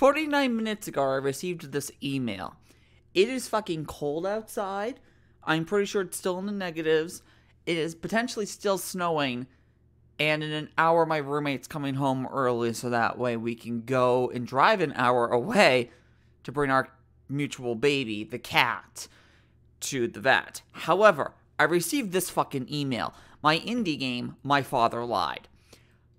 49 minutes ago, I received this email. It is fucking cold outside. I'm pretty sure it's still in the negatives. It is potentially still snowing. And in an hour, my roommate's coming home early, so that way we can go and drive an hour away to bring our mutual baby, the cat, to the vet. However, I received this fucking email. My indie game, My Father Lied.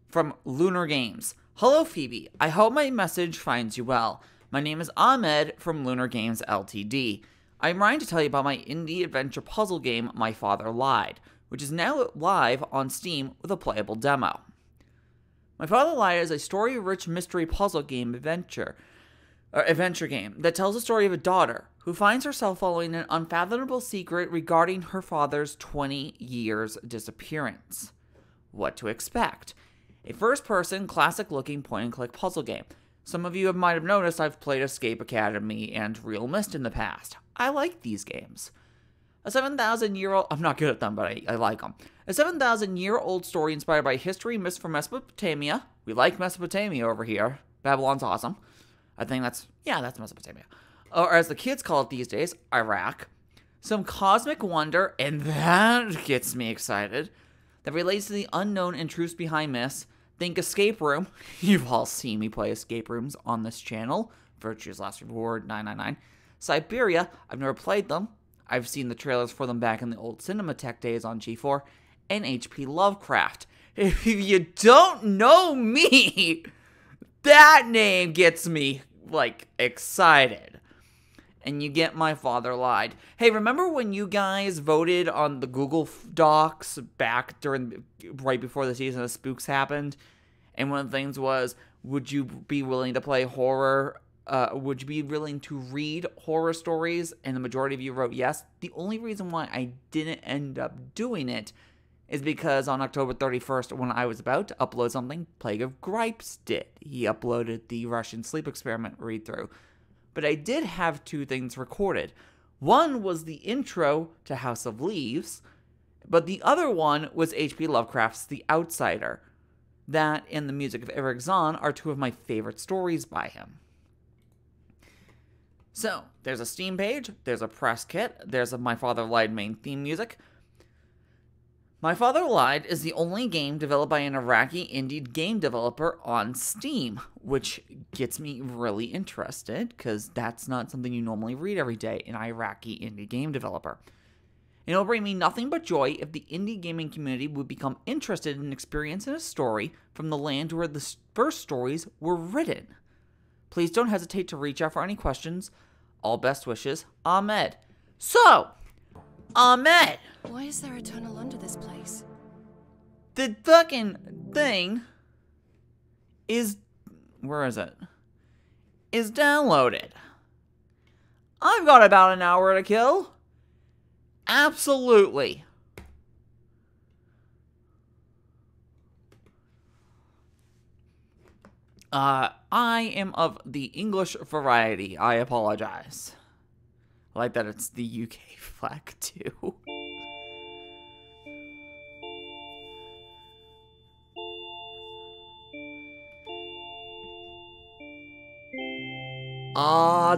From Lunar Games. Hello, Phoebe. I hope my message finds you well. My name is Ahmed from Lunar Games Ltd. I am writing to tell you about my indie adventure puzzle game, My Father Lied, which is now live on Steam with a playable demo. My Father Lied is a story-rich mystery puzzle game adventure game that tells the story of a daughter who finds herself following an unfathomable secret regarding her father's 20 years disappearance. What to expect? A first-person, classic-looking point-and-click puzzle game. Some of you might have noticed I've played Escape Academy and Real Mist in the past. I like these games. A 7,000-year-old... I'm not good at them, but I like them. A 7,000-year-old story inspired by history myths from Mesopotamia. We like Mesopotamia over here. Babylon's awesome. I think that's Mesopotamia. Or as the kids call it these days, Iraq. Some cosmic wonder, and that gets me excited, that relates to the unknown and truths behind myths. Think escape room. You've all seen me play escape rooms on this channel. Virtue's Last Reward, 999. Siberia. I've never played them. I've seen the trailers for them back in the old Cinematech days on G4. And H.P. Lovecraft. If you don't know me, that name gets me, like, excited. And you get My Father Lied. Hey, remember when you guys voted on the Google Docs back right before the season of Spooks happened? And one of the things was, would you be willing to play horror? Would you be willing to read horror stories? And the majority of you wrote yes. The only reason why I didn't end up doing it is because on October 31st, when I was about to upload something, Plague of Gripes did. He uploaded the Russian sleep experiment read-through. But I did have two things recorded. One was the intro to House of Leaves, but the other one was H.P. Lovecraft's The Outsider. That and the music of Eric Zahn are two of my favorite stories by him. So, there's a Steam page, there's a press kit, there's a My Father Lied main theme music. My Father Lied is the only game developed by an Iraqi indie game developer on Steam, which gets me really interested, because that's not something you normally read every day, an Iraqi indie game developer. And it'll bring me nothing but joy if the indie gaming community would become interested in experiencing a story from the land where the first stories were written. Please don't hesitate to reach out for any questions. All best wishes, Ahmed. So, Ahmed! Why is there a tunnel under this place? The fucking thing is... Where is it? Is downloaded. I've got about an hour to kill. Absolutely. I am of the English variety. I apologize. I like that it's the UK flag, too.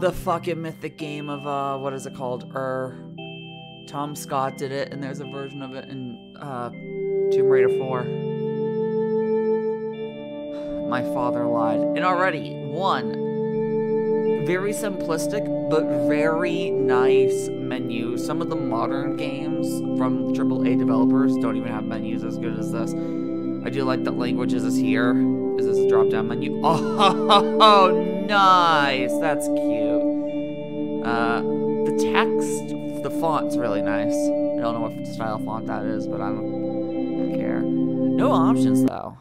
The fucking mythic game of, what is it called? Tom Scott did it, and there's a version of it in, Tomb Raider 4. My Father Lied. And already, one, very simplistic, but very nice menu. Some of the modern games from AAA developers don't even have menus as good as this. I do like that languages is here. Is this a drop-down menu? Oh, nice! That's cute. The text, the font's really nice. I don't know what style font that is, but I don't care. No options, though.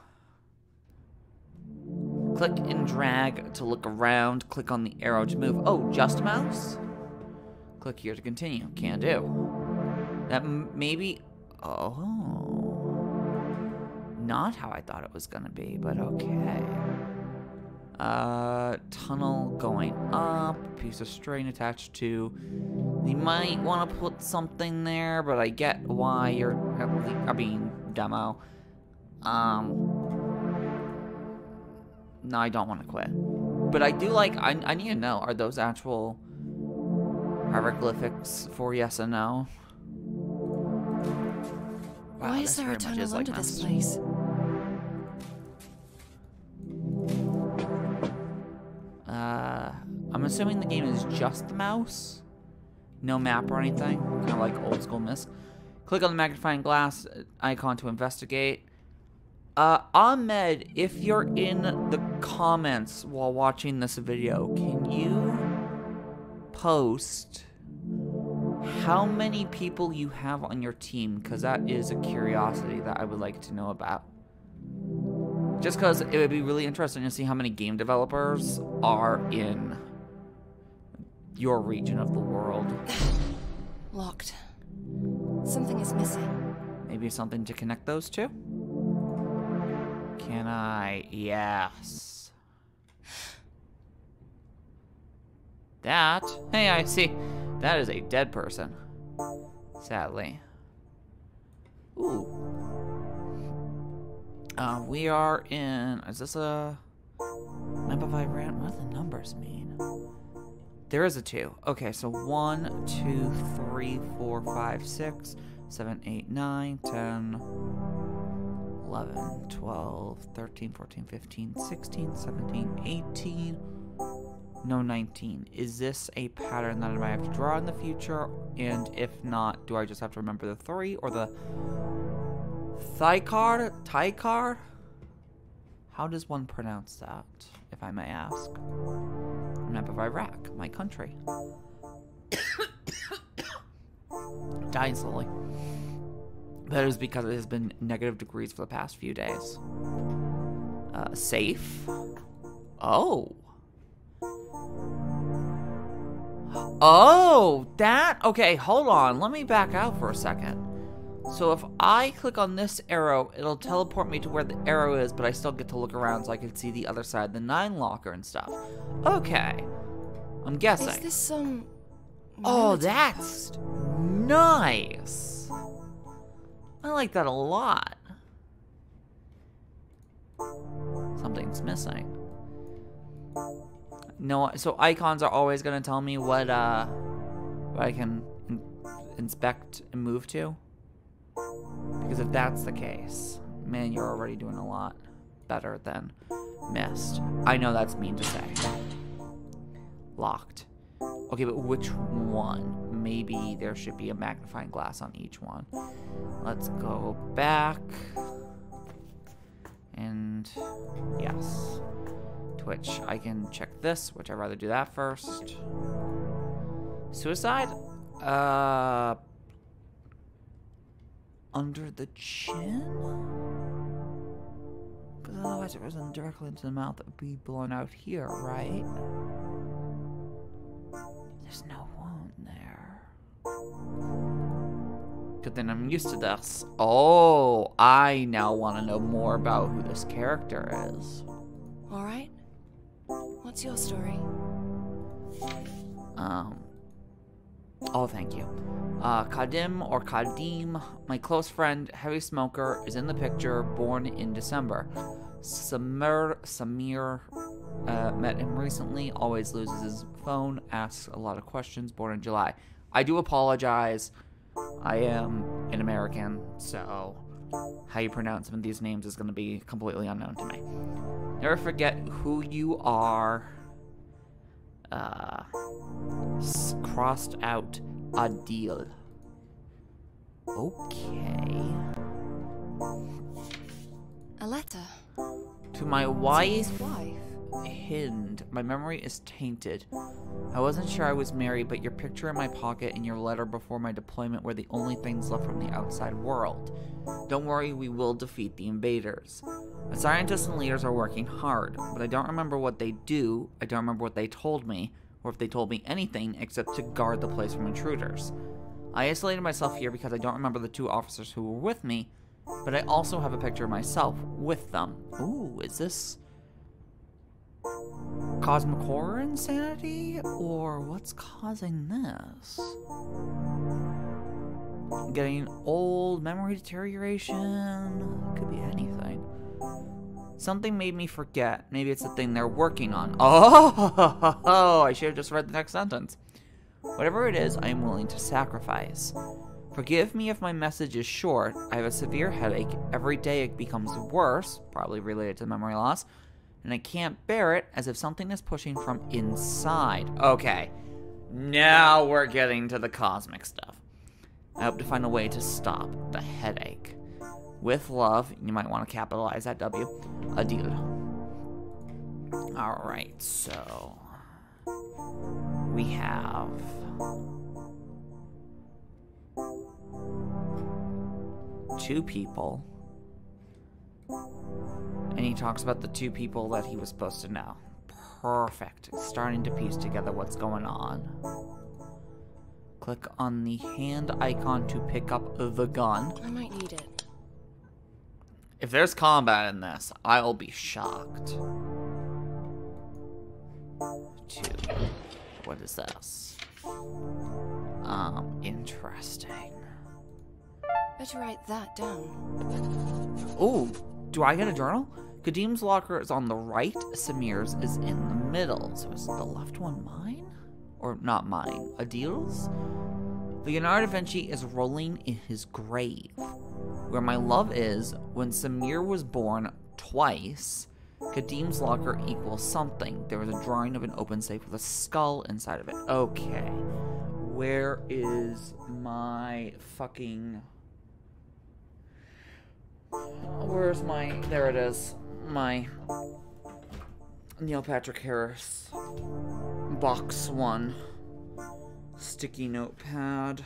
Click and drag to look around. Click on the arrow to move. Oh, just mouse? Click here to continue. Can do. That maybe... Oh. Not how I thought it was gonna be, but okay. Tunnel going up. Piece of string attached to... You might want to put something there, but I get why you're... demo. No, I don't want to quit. But I do like, I need to know, are those actual hieroglyphics for yes and no? Wow, Why is there a tunnel under this place? I'm assuming the game is just the mouse? No map or anything? Kind of like old school Myst. Click on the magnifying glass icon to investigate. Ahmed, if you're in the comments while watching this video, can you post how many people you have on your team? Because that is a curiosity that I would like to know about. Just because it would be really interesting to see how many game developers are in your region of the world. Locked. Something is missing. Maybe something to connect those two? Can I? Yes. That? Hey, I see. That is a dead person. Sadly. Ooh. We are in... Is this a... map of Iran? What do the numbers mean? There is a 2. Okay, so 1, 2, 3, 4, 5, 6, 7, 8, 9, 10, 11, 12, 13, 14, 15, 16, 17, 18... No, 19. Is this a pattern that I might have to draw in the future? And if not, do I just have to remember the 3 or the Thicard? How does one pronounce that, if I may ask? Map of Iraq, my country. Dying slowly. That is because it has been negative degrees for the past few days. Safe? Oh. Oh, that? Okay, hold on. Let me back out for a second. So if I click on this arrow, it'll teleport me to where the arrow is, but I still get to look around so I can see the other side, the 9 locker and stuff. Okay. I'm guessing. Is this some... Oh, that's nice. I like that a lot. Something's missing. No, so icons are always going to tell me what I can inspect and move to. Because if that's the case, man, you're already doing a lot better than Myst. I know that's mean to say. Locked. Okay, but which one? Maybe there should be a magnifying glass on each one. Let's go back. And yes. Which I can check this, which I'd rather do that first. Suicide? Under the chin? Because otherwise it wasn't directly into the mouth, it would be blown out here, right? There's no wound there. Good thing I'm used to this. Oh, I now want to know more about who this character is. Alright. What's your story? Oh, thank you. Kadim or Kadim, my close friend, heavy smoker, is in the picture, born in December. Samir, met him recently, always loses his phone, asks a lot of questions, born in July. I do apologize. I am an American, so how you pronounce some of these names is going to be completely unknown to me. Never forget who you are. Crossed out Adil. Okay. A letter. To my wife, His wife. Hind. My memory is tainted. I wasn't sure I was married, but your picture in my pocket and your letter before my deployment were the only things left from the outside world. Don't worry, we will defeat the invaders. The scientists and leaders are working hard, but I don't remember what they do, I don't remember what they told me, or if they told me anything except to guard the place from intruders. I isolated myself here because I don't remember the 2 officers who were with me, but I also have a picture of myself with them. Ooh, is this cosmic horror insanity? Or what's causing this? Getting old, memory deterioration? Could be anything. Something made me forget. Maybe it's the thing they're working on. Oh, I should have just read the next sentence. Whatever it is, I am willing to sacrifice. Forgive me if my message is short. I have a severe headache. Every day it becomes worse, probably related to memory loss, and I can't bear it, as if something is pushing from inside. Okay, now we're getting to the cosmic stuff. I hope to find a way to stop the headache. With love, you might want to capitalize that W, Adil. Alright, so we have two people, and he talks about the two people that he was supposed to know. Perfect. Starting to piece together what's going on. Click on the hand icon to pick up the gun. I might need it. If there's combat in this, I'll be shocked. 2. What is this? Interesting. Better write that down. Ooh, do I get a journal? Kadim's locker is on the right, Samir's is in the middle. So is the left one mine? Or not mine, Adil's? Leonardo da Vinci is rolling in his grave. Where my love is, when Samir was born twice, Kadim's locker equals something. There was a drawing of an open safe with a skull inside of it. Okay. Where is my fucking... Where's my... There it is. My Neil Patrick Harris box 1 sticky notepad.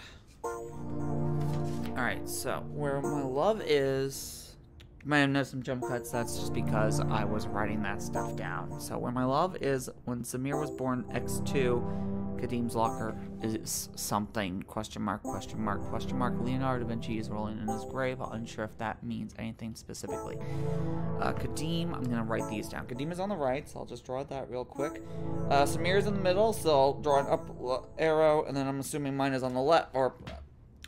Alright, so where my love is, you might have noticed some jump cuts. That's just because I was writing that stuff down. So where my love is, when Samir was born, X2, Kadim's locker is something, question mark, question mark, question mark. Leonardo da Vinci is rolling in his grave. I'm unsure if that means anything specifically. Kadim, I'm going to write these down. Kadim is on the right, so I'll just draw that real quick. Samir is in the middle, so I'll draw an up arrow, and then I'm assuming mine is on the left, or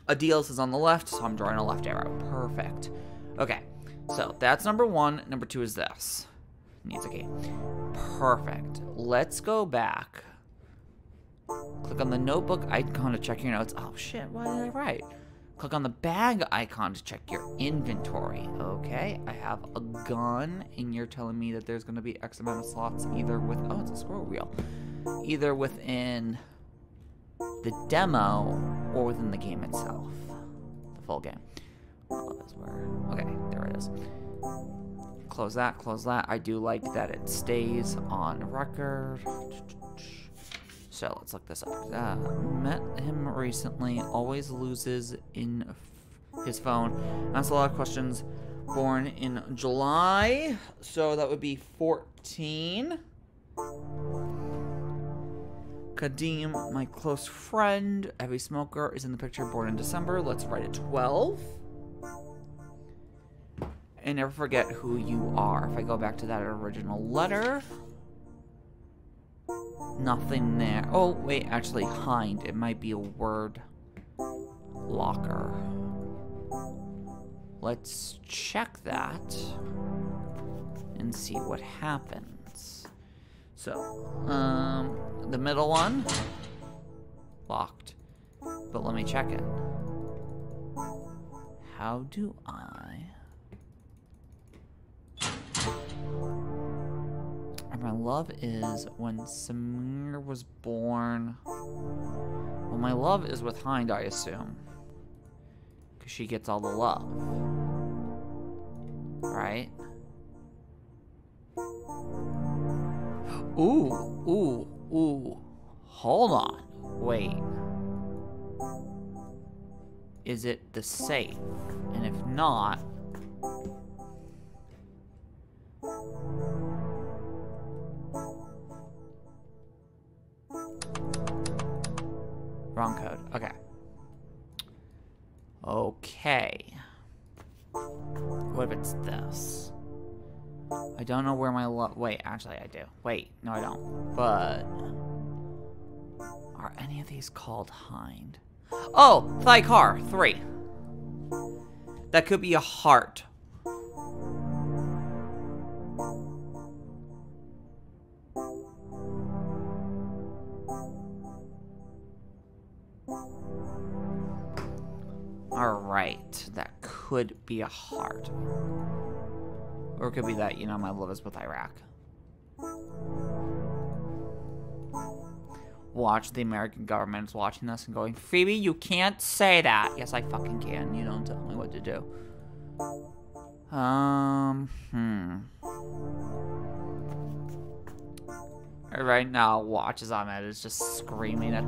Adil's is on the left, so I'm drawing a left arrow. Perfect. Okay, so that's number 1. Number 2 is this. Needs a key. Perfect. Let's go back. Click on the notebook icon to check your notes. Oh shit, what did I write? Click on the bag icon to check your inventory. Okay, I have a gun, and you're telling me that there's going to be X amount of slots either with... Oh, it's a scroll wheel. Either within the demo or within the game itself. The full game. Oh, that's where... Okay, there it is. Close that, close that. I do like that it stays on record. So let's look this up. Met him recently. Always loses in his phone. Asked a lot of questions. Born in July, so that would be 14. Kadim, my close friend, heavy smoker, is in the picture. Born in December. Let's write it 12. And never forget who you are. If I go back to that original letter. Nothing there. Oh, wait, actually, hind. It might be a word. Locker. Let's check that and see what happens. So, the middle one, locked. But let me check it. How do I... My love is when Samir was born. Well, my love is with Hind, I assume. Because she gets all the love. Right? Ooh. Hold on. Wait. Is it the safe? And if not... Wrong code. Okay. Okay. What if it's this? I don't know where my wait, actually I do. Wait, no I don't. But... Are any of these called Hind? Oh! Thykar! 3. right. That could be a heart. Or it could be that, you know, my love is with Iraq. Watch, the American government is watching this and going, Phoebe, you can't say that. Yes, I fucking can. You don't tell me what to do. Right now, watch as Ahmed is just screaming at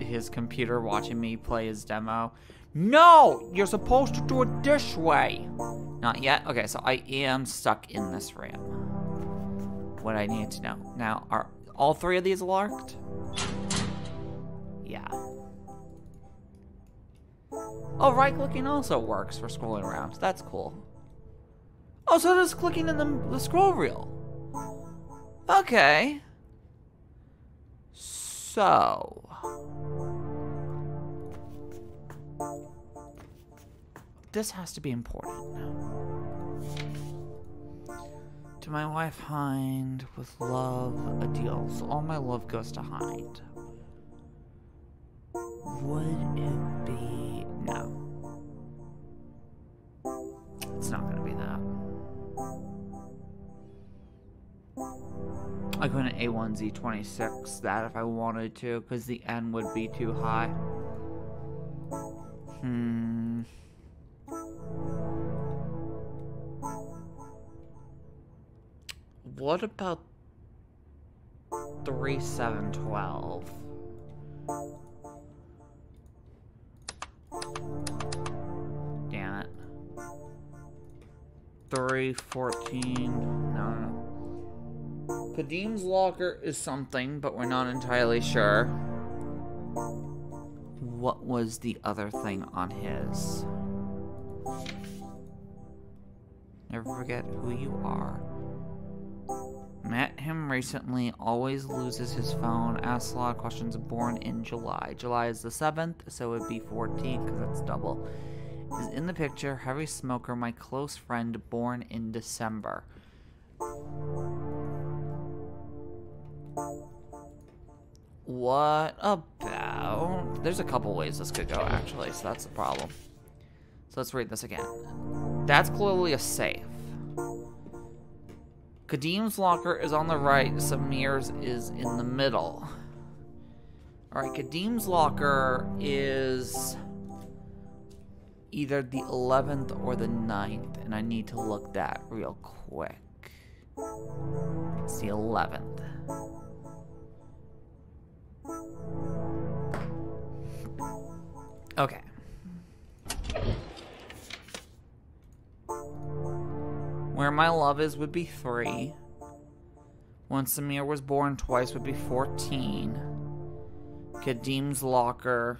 his computer, watching me play his demo. No! You're supposed to do it this way! Not yet? Okay, so I am stuck in this ramp. What I need to know. Now, are all three of these locked? Yeah. Oh, right-clicking also works for scrolling around. That's cool. Oh, so does clicking in the scroll wheel. Okay. So... this has to be important. To my wife, Hind, with love, a deal. So all my love goes to Hind. Would it be... no. It's not gonna be that. I couldn't A1Z26 that if I wanted to, because the N would be too high. What about 3712? Damn it. 314. No. Kadim's locker is something, but we're not entirely sure. What was the other thing on his? Never forget who you are. Met him recently, always loses his phone, asks a lot of questions, born in July. July is the 7th, so it would be 14, because that's double. Is in the picture, heavy smoker, my close friend, born in December. What about... there's a couple ways this could go, actually, so that's the problem. So let's read this again. That's clearly a safe. Kadim's locker is on the right, Samir's is in the middle. Alright, Kadim's locker is either the 11th or the 9th, and I need to look that real quick. It's the 11th. Okay. Where my love is would be 3. When Samir was born twice would be 14. Kadim's locker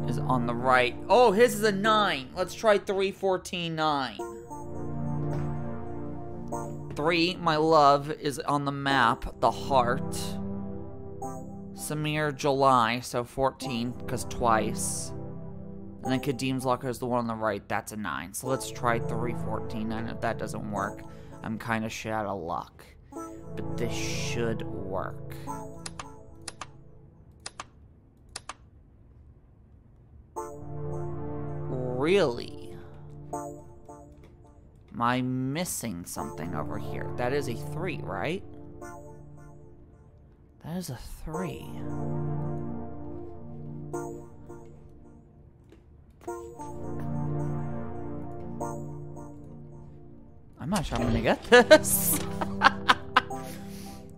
is on the right. Oh, his is a 9. Let's try 314-9. 3, my love, is on the map, the heart. Samir, July, so 14, because twice. And then Kadim's locker is the one on the right. That's a 9. So let's try 314-9. If that doesn't work, I'm kind of shit out of luck. But this should work. Really? Am I missing something over here? That is a 3, right? That is a 3. I'm not sure I'm gonna get this.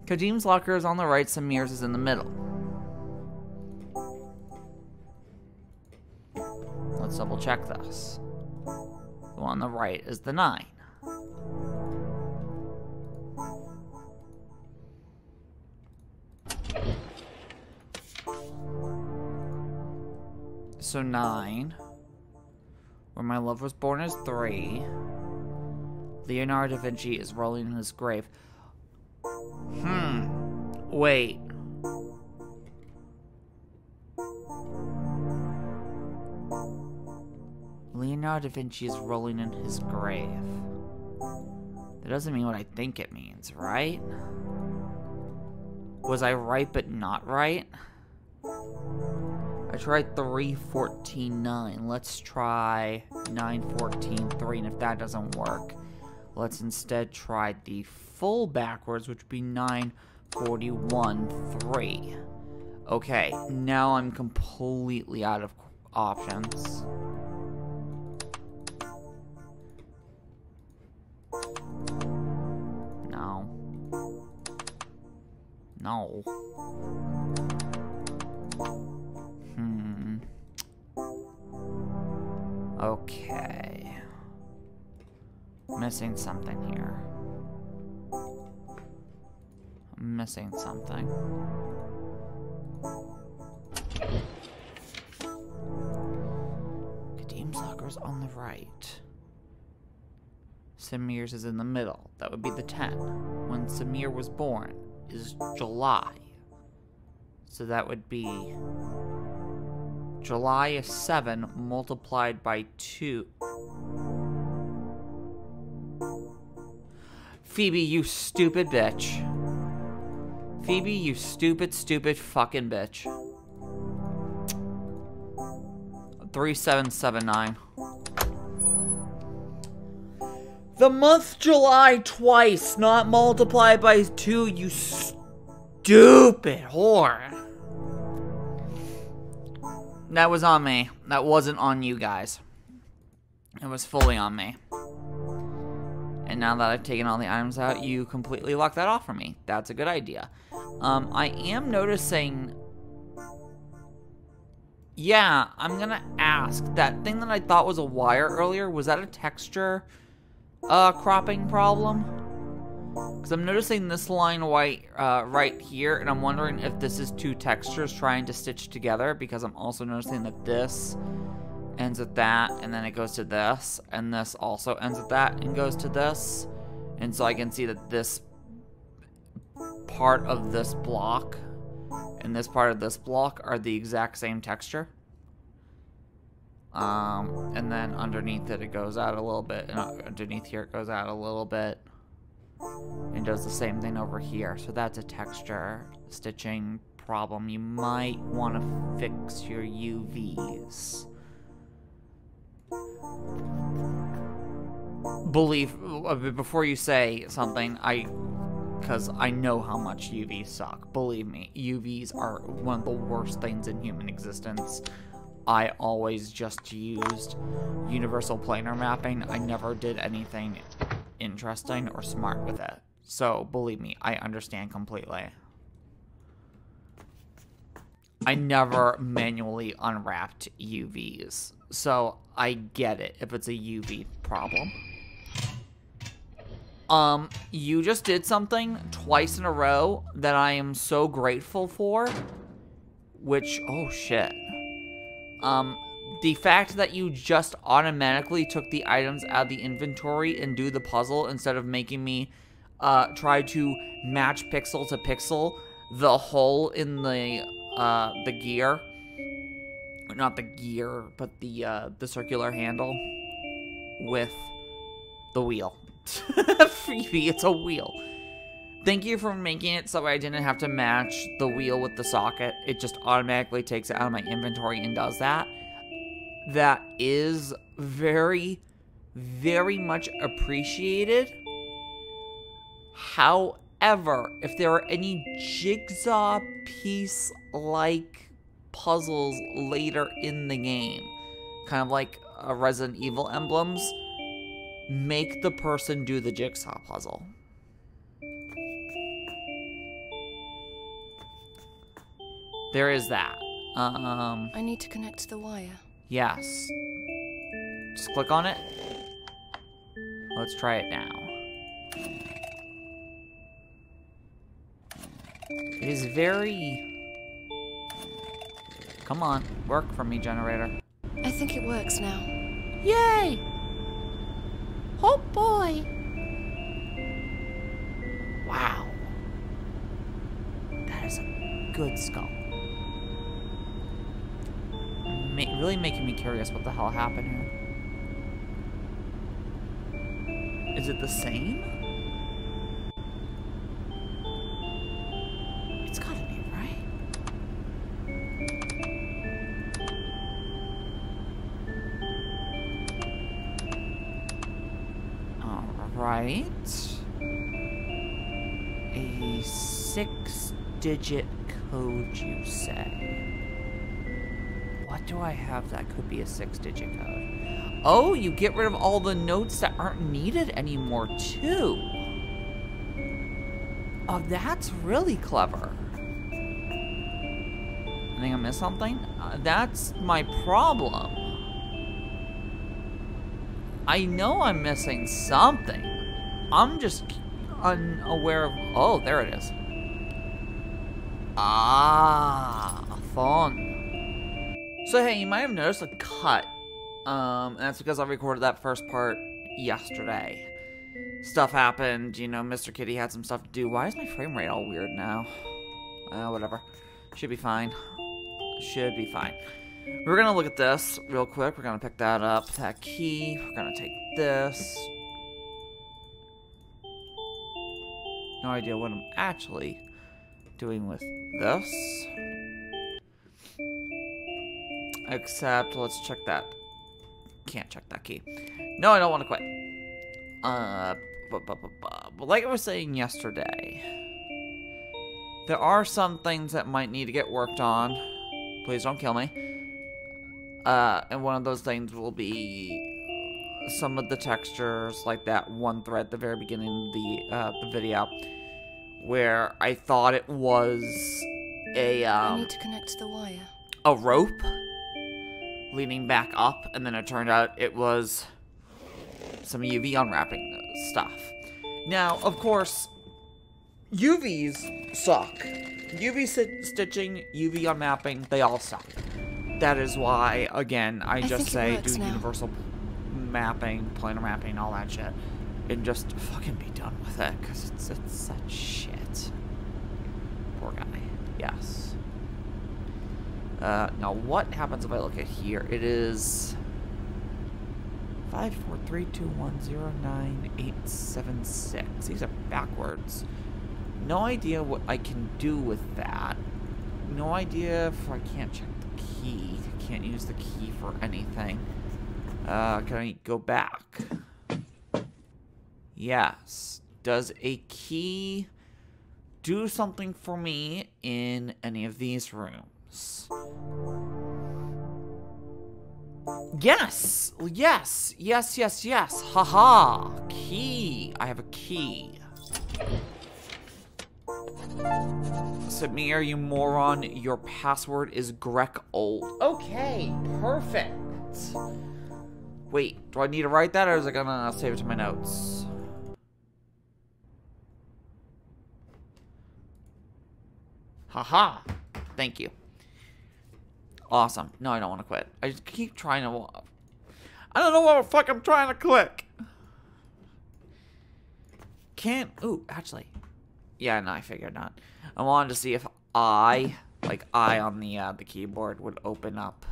Kadim's locker is on the right, Samir's is in the middle. Let's double check this. The one on the right is the 9. So 9. Where my love was born is 3. Leonardo da Vinci is rolling in his grave. Wait. Leonardo da Vinci is rolling in his grave. That doesn't mean what I think it means, right? Was I right but not right? I tried 3:14:9. Let's try 9:14:3, and if that doesn't work, let's instead try the full backwards, which would be 9:41:3. Okay, now I'm completely out of options. No. No. Okay. Missing something here. I'm missing something. Kadim's locker's on the right. Samir's is in the middle. That would be the 10. When Samir was born is July. So that would be July is 7 multiplied by 2. Phoebe, you stupid bitch. Phoebe, you stupid fucking bitch. 3779. The month July twice, not multiplied by 2, you stupid whore. That was on me. That wasn't on you guys. It was fully on me. And now that I've taken all the items out, you completely locked that off for me. That's a good idea. I am noticing... Yeah, I'm gonna ask. That thing that I thought was a wire earlier, was that a texture cropping problem? Because I'm noticing this line right here, and I'm wondering if this is two textures trying to stitch together, because I'm also noticing that this ends at that, and then it goes to this, and this also ends at that and goes to this. And so I can see that this part of this block and this part of this block are the exact same texture. And then underneath it goes out a little bit, and underneath here it goes out a little bit. And does the same thing over here. So that's a texture stitching problem. You might want to fix your UVs. Before you say something, because I know how much UVs suck. Believe me, UVs are one of the worst things in human existence. I always just used universal planar mapping. I never did anything interesting or smart with it. So, believe me, I understand completely. I never manually unwrapped UVs. So, I get it if it's a UV problem. You just did something twice in a row that I am so grateful for. Which, oh shit. The fact that you just automatically took the items out of the inventory and do the puzzle instead of making me try to match pixel to pixel the hole in the gear. Not the gear, but the circular handle with the wheel. Phoebe, it's a wheel. Thank you for making it so I didn't have to match the wheel with the socket. It just automatically takes it out of my inventory and does that. That is very, very much appreciated. However, if there are any jigsaw piece-like puzzles later in the game, kind of like Resident Evil emblems, make the person do the jigsaw puzzle. There is that. I need to connect the wire. Yes. Just click on it. Let's try it now. It is very... Come on, work for me, generator. I think it works now. Yay! Oh boy! Wow. That is a good skull. Really making me curious what the hell happened here. Is it the same? It's gotta be, right? right. A 6-digit code, you say? What do I have that could be a 6-digit code? Oh, you get rid of all the notes that aren't needed anymore, too. Oh, that's really clever. I think I missed something. That's my problem. I know I'm missing something. I'm just unaware of... Oh, there it is. Ah, fun. So, hey, you might have noticed a cut. And that's because I recorded that first part yesterday. Stuff happened, you know, Mr. Kitty had some stuff to do. Why is my frame rate all weird now? Whatever. Should be fine. Should be fine. We're gonna look at this real quick. We're gonna pick that up, that key. We're gonna take this. No idea what I'm actually doing with this. Except, let's check that. Can't check that key. No, I don't want to quit. But like I was saying yesterday, there are some things that might need to get worked on. Please don't kill me. And one of those things will be some of the textures, like that one thread at the very beginning of the video, where I thought it was I need to connect to the wire. a rope leaning back up, and then it turned out it was some UV unwrapping stuff. Now, of course, UVs suck. UV stitching, UV unwrapping, they all suck. That is why, again, I just say do universal mapping, planar mapping, all that shit, and just fucking be done with it, because it's such shit. Poor guy. Yes. Now, what happens if I look at here? It is 543210986. These are backwards. No idea what I can do with that. No idea if I can't check the key. I can't use the key for anything. Can I go back? Yes. Does a key do something for me in any of these rooms? Yes! Yes! Yes, yes, yes! Haha! Key! I have a key. Samir, you moron, your password is Greg Old. Okay, perfect. Wait, do I need to write that, or is it gonna save it to my notes? Haha. Thank you. Awesome. No, I don't want to quit. I just keep trying to... I don't know what the fuck I'm trying to click. Can't... Ooh, actually... Yeah, no, I figured not. I wanted to see if I, like I on the keyboard, would open up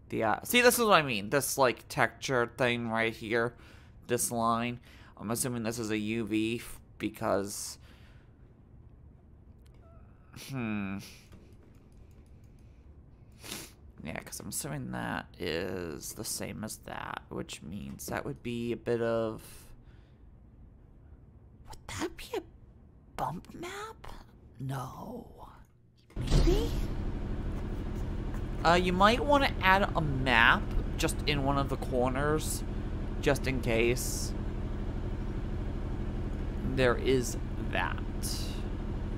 the, see, this is what I mean. This, like, texture thing right here. This line. I'm assuming this is a UV because... Yeah, because I'm assuming that is the same as that, which means that would be a bit of... Would that be a bump map? No. Maybe? You might want to add a map just in one of the corners, just in case. There is that.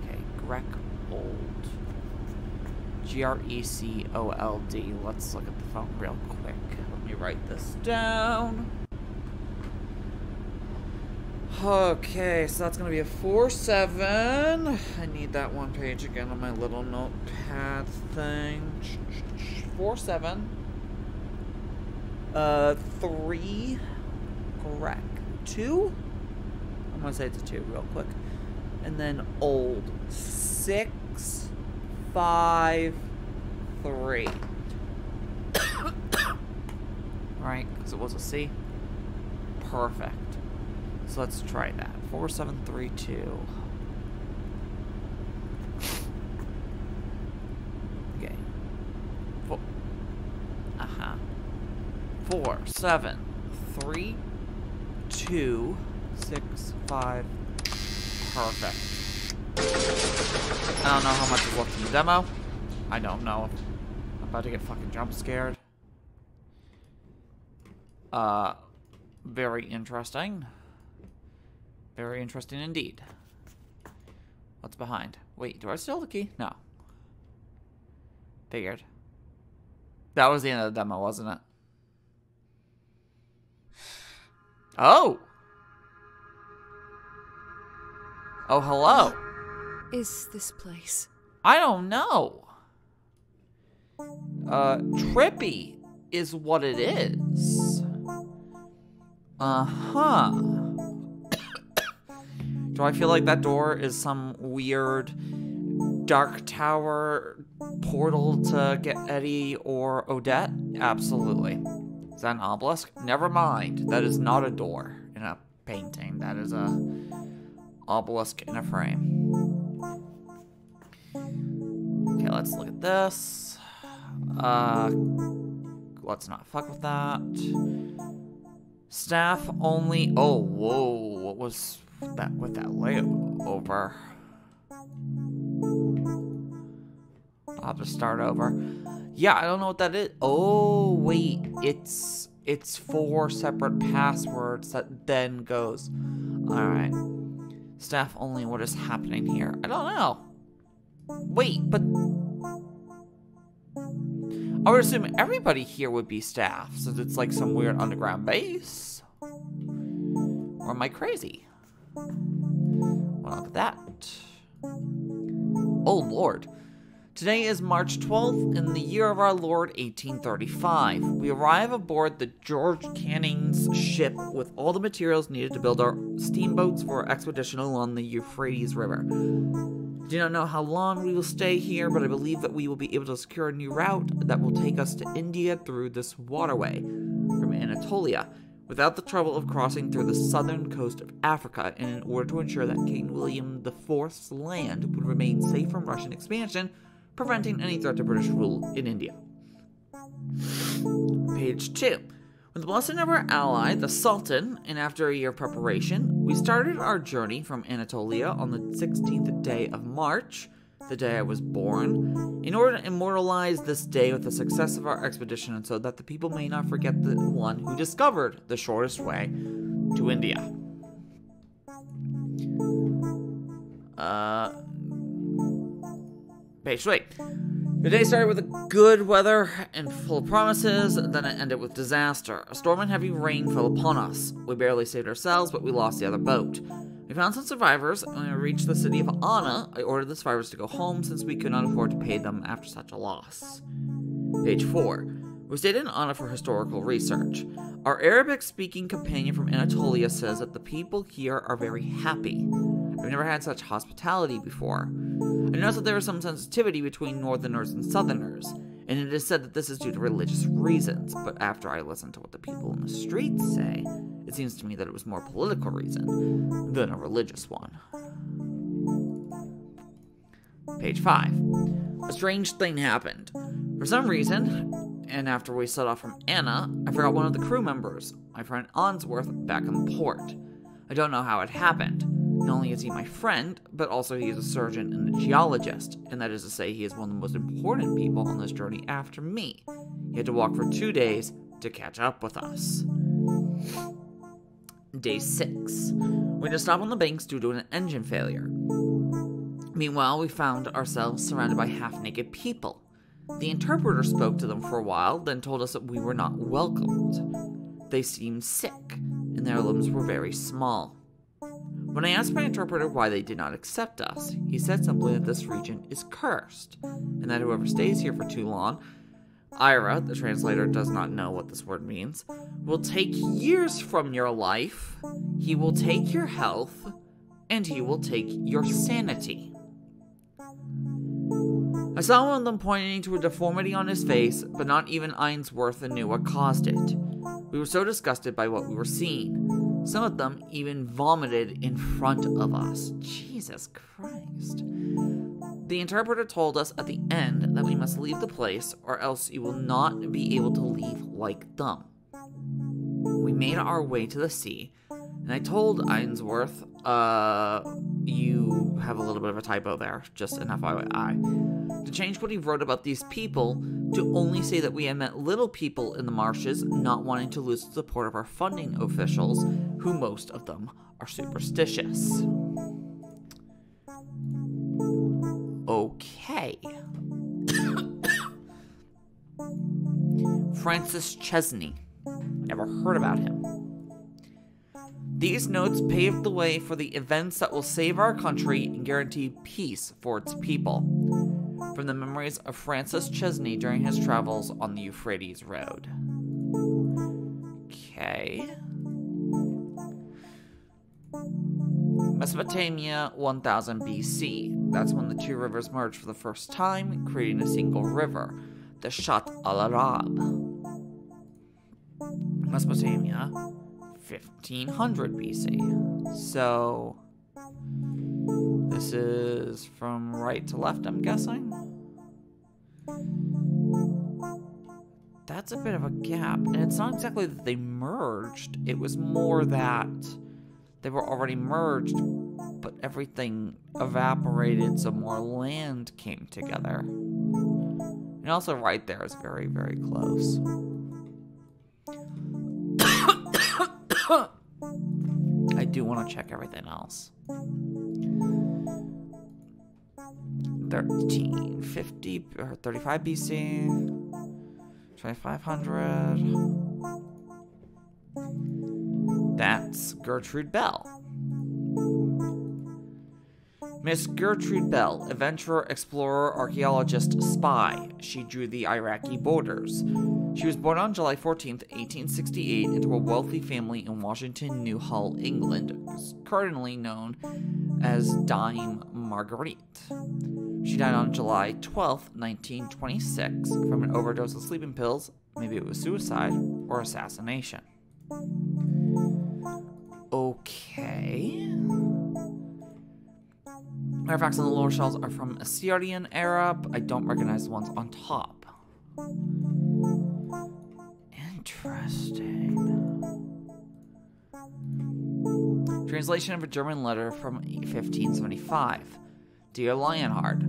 Okay, Greg Old. G-R-E-C-O-L-D. Let's look at the phone real quick. Let me write this down. Okay, so that's going to be a 4-7. I need that one page again on my little notepad thing. 4-7. 3. Correct. 2? I'm going to say it's a 2 real quick. And then old. 6, 5, 3. Alright, because it was a C. Perfect. So let's try that. 4, 7, 3, 2. Okay. 4, 7, 3, 2. 2, 6, 5. Perfect. I don't know how much is left in the demo. I don't know. I'm about to get fucking jump scared. Very interesting. Very interesting indeed. What's behind? Wait, do I still have the key? No. Figured. That was the end of the demo, wasn't it? Oh! Oh, hello. What is this place? I don't know. Trippy is what it is. Uh-huh. Do I feel like that door is some weird dark tower portal to get Eddie or Odette? Absolutely. Is that an obelisk? Never mind. That is not a door in a painting. That is a obelisk in a frame. Okay, let's look at this. Let's not fuck with that. Staff only. Oh, whoa. What was that with that layover? I'll have to start over. Yeah, I don't know what that is. Oh, wait. It's 4 separate passwords that then goes. Alright. Staff only. What is happening here? I don't know. Wait, but I would assume everybody here would be staff, since it's like some weird underground base. Or am I crazy? Well, look at that. Oh, Lord. Today is March 12th in the year of our Lord 1835. We arrive aboard the George Canning's ship with all the materials needed to build our steamboats for our expedition along the Euphrates River. I do not know how long we will stay here, but I believe that we will be able to secure a new route that will take us to India through this waterway from Anatolia, without the trouble of crossing through the southern coast of Africa, and in order to ensure that King William IV's land would remain safe from Russian expansion, preventing any threat to British rule in India. Page 2. With the blessing of our ally, the Sultan, and after a year of preparation, we started our journey from Anatolia on the 16th day of March, the day I was born, in order to immortalize this day with the success of our expedition and so that the people may not forget the one who discovered the shortest way to India. Page 3. The day started with good weather and full of promises, then it ended with disaster. A storm and heavy rain fell upon us. We barely saved ourselves, but we lost the other boat. We found some survivors, and when we reached the city of Anna, I ordered the survivors to go home since we could not afford to pay them after such a loss. Page 4. We stayed in Anna for historical research. Our Arabic-speaking companion from Anatolia says that the people here are very happy. I've never had such hospitality before. I noticed that there is some sensitivity between northerners and southerners, and it is said that this is due to religious reasons, but after I listened to what the people in the streets say, it seems to me that it was more a political reason than a religious one. Page 5. A strange thing happened. For some reason, and after we set off from Anna, I forgot one of the crew members, my friend Answorth, back in the port. I don't know how it happened. Not only is he my friend, but also he is a surgeon and a geologist, and that is to say he is one of the most important people on this journey after me. He had to walk for 2 days to catch up with us. Day 6. We had to stop on the banks due to an engine failure. Meanwhile, we found ourselves surrounded by half-naked people. The interpreter spoke to them for a while, then told us that we were not welcomed. They seemed sick, and their limbs were very small. When I asked my interpreter why they did not accept us, he said simply that this region is cursed, and that whoever stays here for too long, Ira, the translator does not know what this word means, will take years from your life, he will take your health, and he will take your sanity. I saw one of them pointing to a deformity on his face, but not even Ainsworth knew what caused it. We were so disgusted by what we were seeing. Some of them even vomited in front of us. Jesus Christ. The interpreter told us at the end that we must leave the place, or else you will not be able to leave like them. We made our way to the sea, And I told Ainsworth, you have a little bit of a typo there, just an FYI. To change what he wrote about these people to only say that we had met little people in the marshes not wanting to lose the support of our funding officials, who most of them are superstitious. Okay. Francis Chesney. Never heard about him. These notes paved the way for the events that will save our country and guarantee peace for its people. From the memories of Francis Chesney during his travels on the Euphrates Road. Okay. Mesopotamia, 1000 BC. That's when the two rivers merged for the first time, creating a single river, the Shat al-Arab. Mesopotamia, 1500 BC. So, this is from right to left, I'm guessing? That's a bit of a gap. And it's not exactly that they merged. It was more that they were already merged, but everything evaporated, so more land came together. And also right there is very, very close. I do want to check everything else. 1350 or 35 BC, 2500. That's Gertrude Bell. Miss Gertrude Bell, adventurer, explorer, archaeologist, spy. She drew the Iraqi borders. She was born on July 14th, 1868, into a wealthy family in Washington, New Hull, England, currently known as Dame Marguerite. She died on July 12th, 1926, from an overdose of sleeping pills. Maybe it was suicide or assassination. Okay. Artifacts on the lower shelves are from Assyrian era, but I don't recognize the ones on top. Interesting. Translation of a German letter from 1575. Dear Lionheart,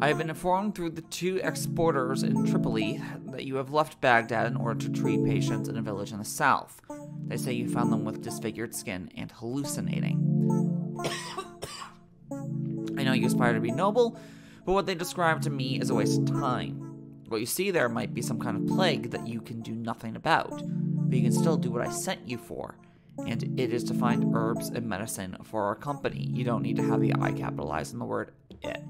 I have been informed through the two exporters in Tripoli that you have left Baghdad in order to treat patients in a village in the south. They say you found them with disfigured skin and hallucinating. I know you aspire to be noble, but what they describe to me is a waste of time. What you see there might be some kind of plague that you can do nothing about, but you can still do what I sent you for, and it is to find herbs and medicine for our company. You don't need to have the I capitalized in the word it.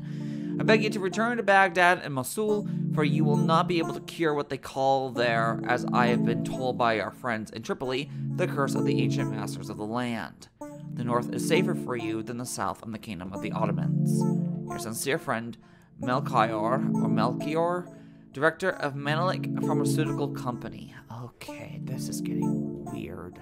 I beg you to return to Baghdad and Mosul, for you will not be able to cure what they call there, as I have been told by our friends in Tripoli, the curse of the ancient masters of the land. The north is safer for you than the south and the kingdom of the Ottomans. Your sincere friend, Melchior, director of Menelik Pharmaceutical Company. Okay, this is getting weird.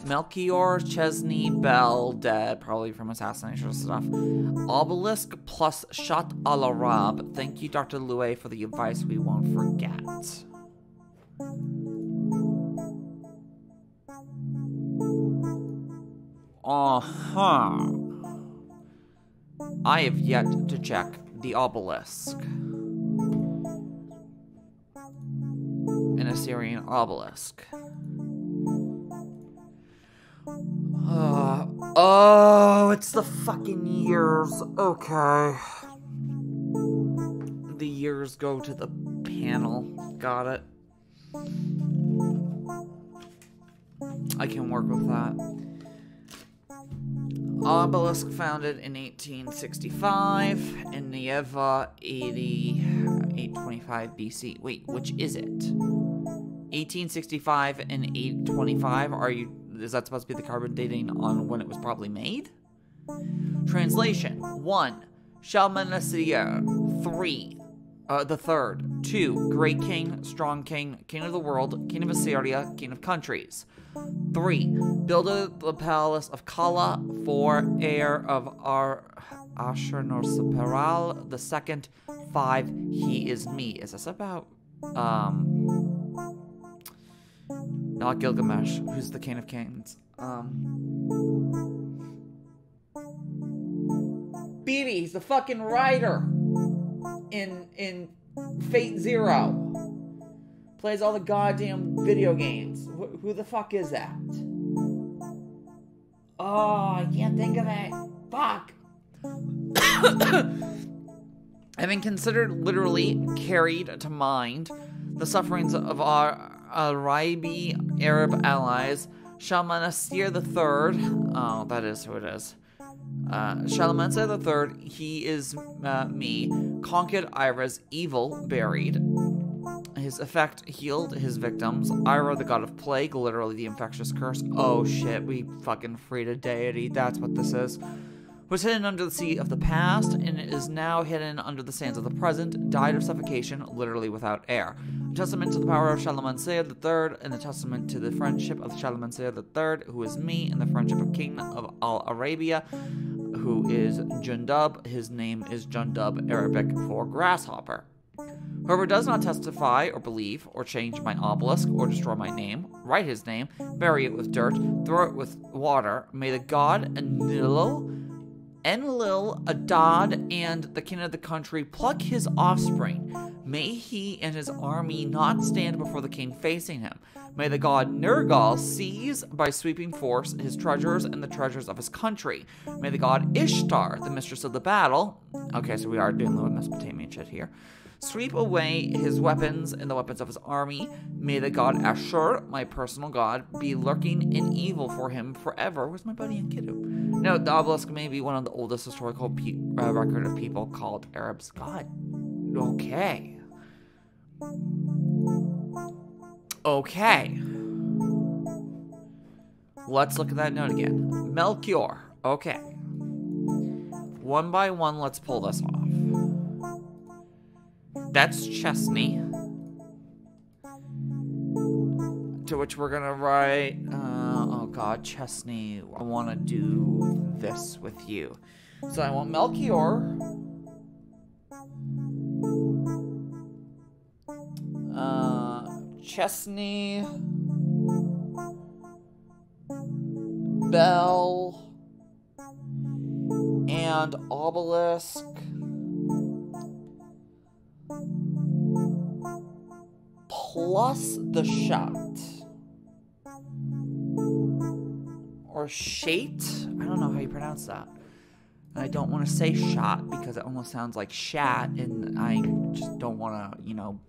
Melchior Chesney Bell, dead, probably from assassination stuff. Obelisk plus Shat al-Arab. Thank you, Dr. Louet, for the advice we won't forget. I have yet to check the obelisk. An Assyrian obelisk. Oh, it's the fucking years. Okay. The years go to the panel. Got it. I can work with that. Obelisk founded in 1865, in Nieva, 825 BC. Wait, which is it? 1865 and 825? Is that supposed to be the carbon dating on when it was probably made? Translation: 1. Shalmaneser. 3. The third. 2. Great king, strong king, king of the world, king of Assyria, king of countries. 3. Builder the palace of Kala. 4. Heir of Ashurnurseparal the second. 5. He is me. Is this about Not Gilgamesh, who's the King of Kings. BB, he's the fucking writer in Fate Zero. Plays all the goddamn video games. Who the fuck is that? Oh, I can't think of it. Fuck. Having considered literally carried to mind the sufferings of our Arabi Arab allies, Shalmaneser III, oh, that is who it is. Shalmaneser III, he is me, conquered Ira's evil, buried. His effect healed his victims. Ira, the god of plague, literally the infectious curse. Oh shit, we fucking freed a deity. That's what this is. Was hidden under the sea of the past, and is now hidden under the sands of the present, died of suffocation, literally without air. A testament to the power of Shalmaneser III, and a testament to the friendship of Shalmaneser III, who is me, and the friendship of King of Al Arabia, who is Jundub. His name is Jundub, Arabic for grasshopper. Whoever does not testify or believe or change my obelisk or destroy my name, write his name, bury it with dirt, throw it with water, may the god Enlil, Adad, and the king of the country pluck his offspring. May he and his army not stand before the king facing him. May the god Nergal seize by sweeping force his treasures and the treasures of his country. May the god Ishtar, the mistress of the battle, okay, so we are doing the Mesopotamian shit here, sweep away his weapons and the weapons of his army. May the god Ashur, my personal god, be lurking in evil for him forever. Where's my buddy Enkidu? No, the obelisk may be one of the oldest historical record of people called Arabs. God. Okay. Okay. Let's look at that note again. Melchior. Okay. One by one, let's pull this off. That's Chesney. To which we're gonna write, oh god, Chesney, I want to do this with you. So I want Melchior. Chesney. Bell. And Obelisk. Plus the shot. Or shate? I don't know how you pronounce that. And I don't want to say shot because it almost sounds like shat, and I just don't want to, you know,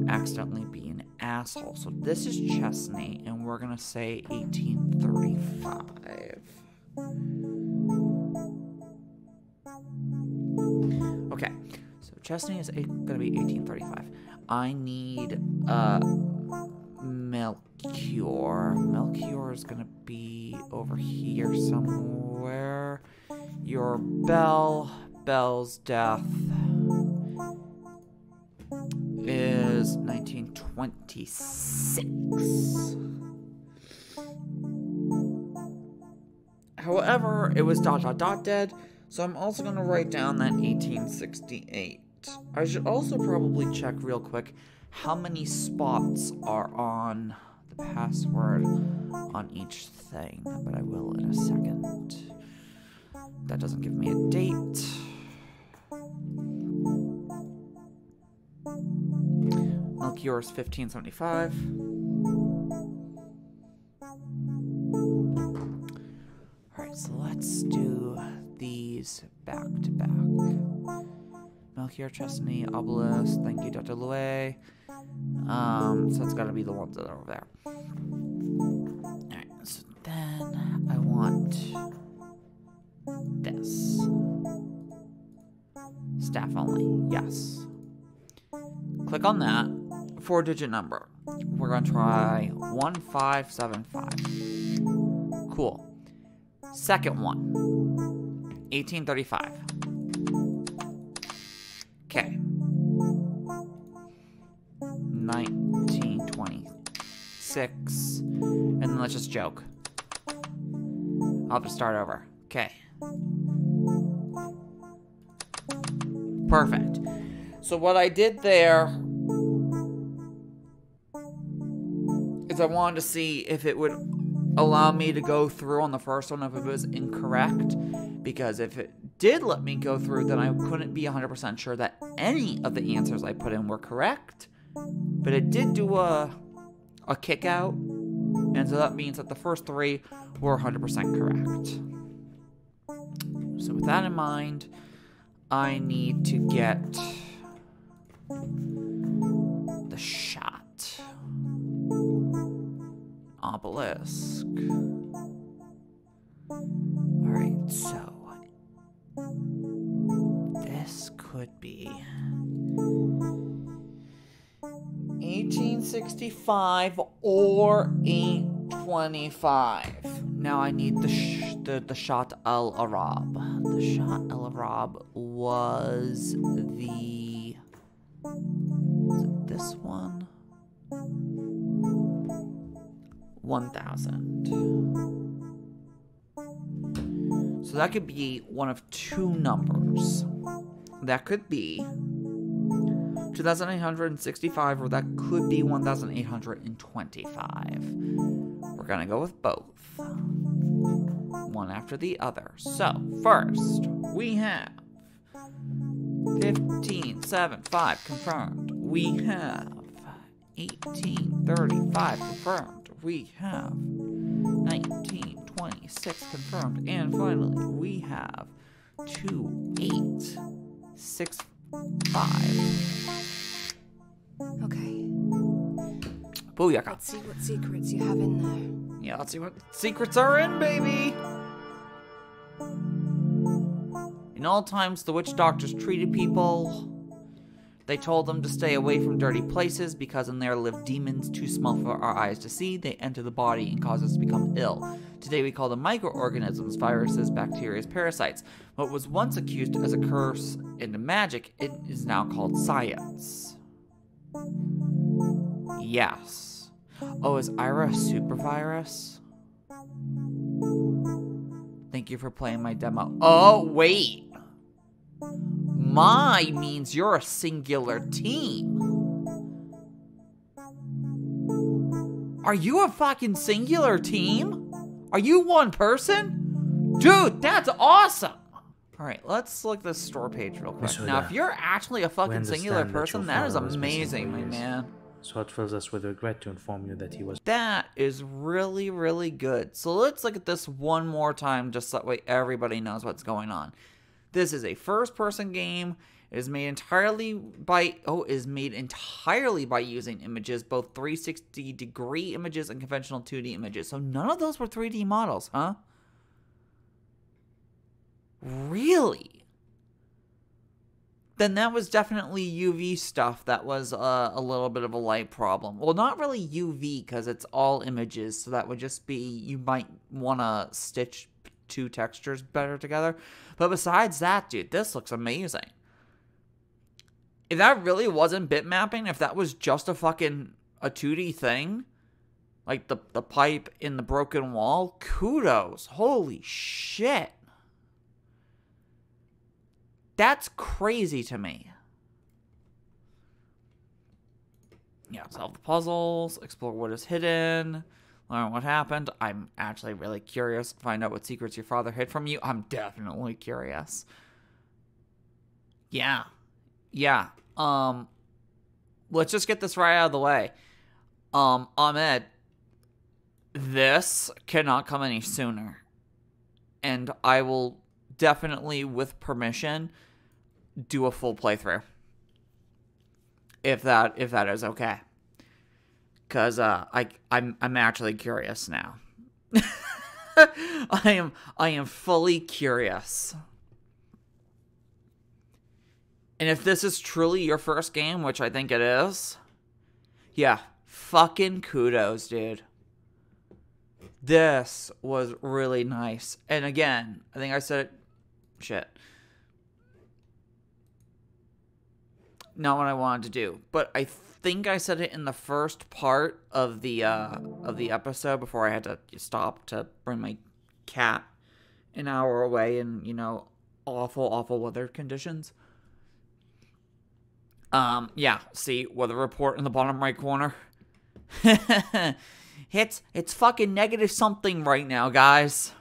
accidentally be an asshole. So this is Chesney, and we're going to say 1835. Okay, so Chesney is going to be 1835. I need Melchior. Melchior is going to be over here somewhere. Your Bell's death is 1926. However, it was ... dead, so I'm also going to write down that 1868. I should also probably check real quick how many spots are on the password on each thing, but I will in a second. That doesn't give me a date. Melchior is 1575. Alright, so let's do these back to back. Melchior, Chesney, Obelisk, thank you, Dr. Louis. So it's gotta be the ones that are over there. Alright, so then I want this. Staff only, yes. Click on that. 4-digit number. We're gonna try 1575. Cool. Second one. 1835. Okay. 1926. And then let's just joke. I'll have to start over. Okay. Perfect. So what I did there is because I wanted to see if it would allow me to go through on the first one if it was incorrect. Because if it did let me go through, then I couldn't be 100% sure that any of the answers I put in were correct. But it did do a kick out. And so that means that the first 3 were 100% correct. So with that in mind, I need to get the shot. Obelisk. Alright, so this could be 1865 or 825. Now I need the shot Al Arab. The shot Al Arab was it this one? 1000. So that could be one of 2 numbers. That could be 2,865, or that could be 1,825. We're gonna go with both. One after the other. So, first, we have 1575 confirmed. We have 1835 confirmed. We have 1926 confirmed. And finally, we have 2865. Okay. Booyaka. Let's see what secrets you have in there. Yeah, let's see what secrets are in, baby! In old times, the witch doctors treated people. They told them to stay away from dirty places because in there lived demons too small for our eyes to see. They enter the body and cause us to become ill. Today we call them microorganisms, viruses, bacteria, parasites. What was once accused as a curse and magic, it is now called science. Yes. Oh, is Ira a super virus? Thank you for playing my demo. Oh, wait. My means you're a singular team. Are you a fucking singular team? Are you one person? Dude, that's awesome. All right, let's look at the store page real quick. Now, if you're actually a fucking singular person, that is amazing, my man. So it fills us with regret to inform you that he was... That is really, really good. So let's look at this one more time, just so that way everybody knows what's going on. This is a first-person game. It is made entirely by using images, both 360-degree images and conventional 2D images. So none of those were 3D models, huh? Really? Then that was definitely UV stuff. That was a little bit of a light problem. Well, not really UV, because it's all images, so that would just be, you might want to stitch 2 textures better together. But besides that, dude, this looks amazing. If that really wasn't bitmapping, if that was just a 2D thing, like the pipe in the broken wall, kudos. Holy shit. That's crazy to me. Yeah, solve the puzzles, explore what is hidden, learn what happened. I'm actually really curious to find out what secrets your father hid from you. I'm definitely curious. Yeah. Yeah. Let's just get this right out of the way. Ahmed, this cannot come any sooner. And I will definitely, with permission, do a full playthrough. If that is okay. Cause I'm actually curious now. I am fully curious. And if this is truly your first game, which I think it is, yeah, fucking kudos, dude. This was really nice. And again, I think I said it. Shit. Not what I wanted to do, but I think I said it in the first part of the episode before I had to stop to bring my cat an hour away in, awful weather conditions. Yeah, see weather report in the bottom right corner. It's fucking negative something right now, guys.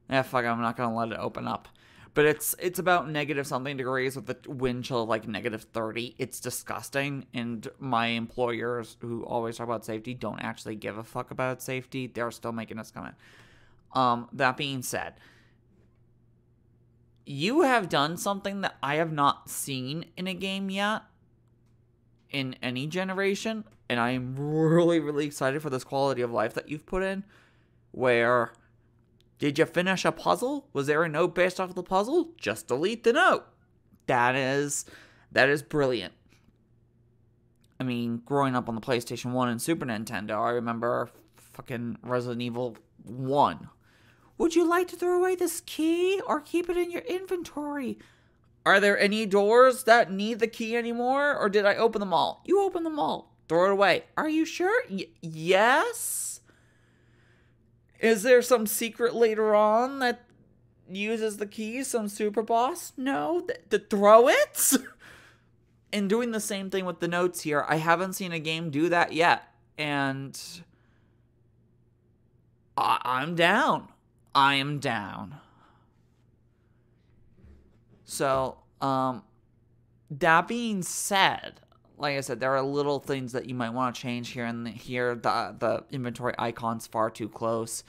Yeah, fuck, I'm not gonna let it open up. But it's about negative something degrees with a wind chill of like negative 30. It's disgusting. And my employers, who always talk about safety, don't actually give a fuck about safety. They're still making us come in. That being said, you have done something that I have not seen in a game yet, in any generation. And I am really, really excited for this quality of life that you've put in. Where... did you finish a puzzle? Was there a note based off of the puzzle? Just delete the note. That is brilliant. I mean, growing up on the PlayStation 1 and Super Nintendo, I remember fucking Resident Evil 1. Would you like to throw away this key or keep it in your inventory? Are there any doors that need the key anymore, or did I open them all? You open them all. Throw it away. Are you sure? Yes? Is there some secret later on that uses the key? Some super boss? No? To throw it? And doing the same thing with the notes here. I haven't seen a game do that yet. And I'm down. I am down. So, that being said, like I said, there are little things that you might want to change here and here. The inventory icon's far too close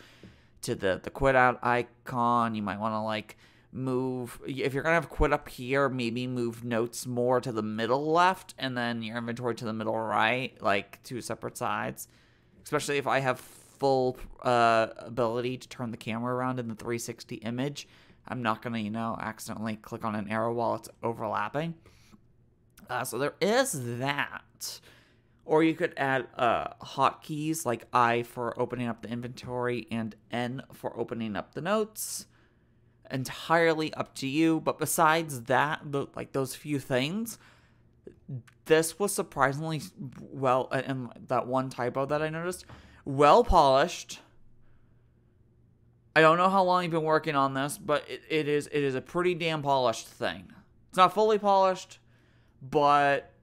to the quit out icon. You might want to like move, if you're gonna have quit up here, maybe move notes more to the middle left and then your inventory to the middle right, like two separate sides. Especially if I have full ability to turn the camera around in the 360 image. I'm not gonna, accidentally click on an arrow while it's overlapping. So there is that. Or you could add hotkeys like I for opening up the inventory and N for opening up the notes. Entirely up to you. But besides that, those few things, this was surprisingly well, and that one typo that I noticed, well polished. I don't know how long you've been working on this, but it is a pretty damn polished thing. It's not fully polished, but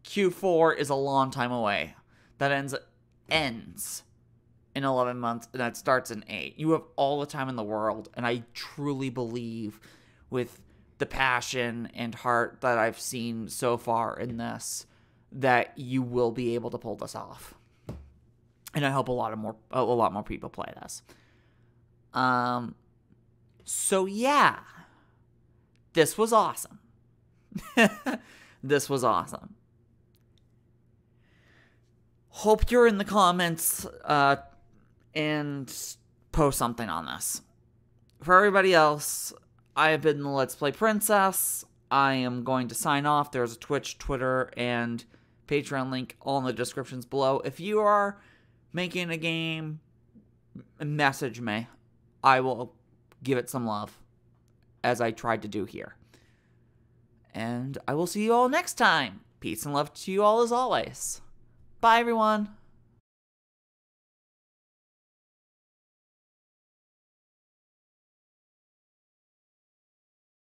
Q4 is a long time away. That ends in 11 months, and that starts in 8. You have all the time in the world, and I truly believe with the passion and heart that I've seen so far in this, that you will be able to pull this off. And I hope a lot more people play this. So yeah. This was awesome. This was awesome. Hope you're in the comments and post something on this. For everybody else, I have been the Let's Play Princess. I am going to sign off. There's a Twitch, Twitter, and Patreon link all in the descriptions below. If you are making a game, message me. I will give it some love, as I tried to do here. And I will see you all next time. Peace and love to you all as always. Bye, everyone.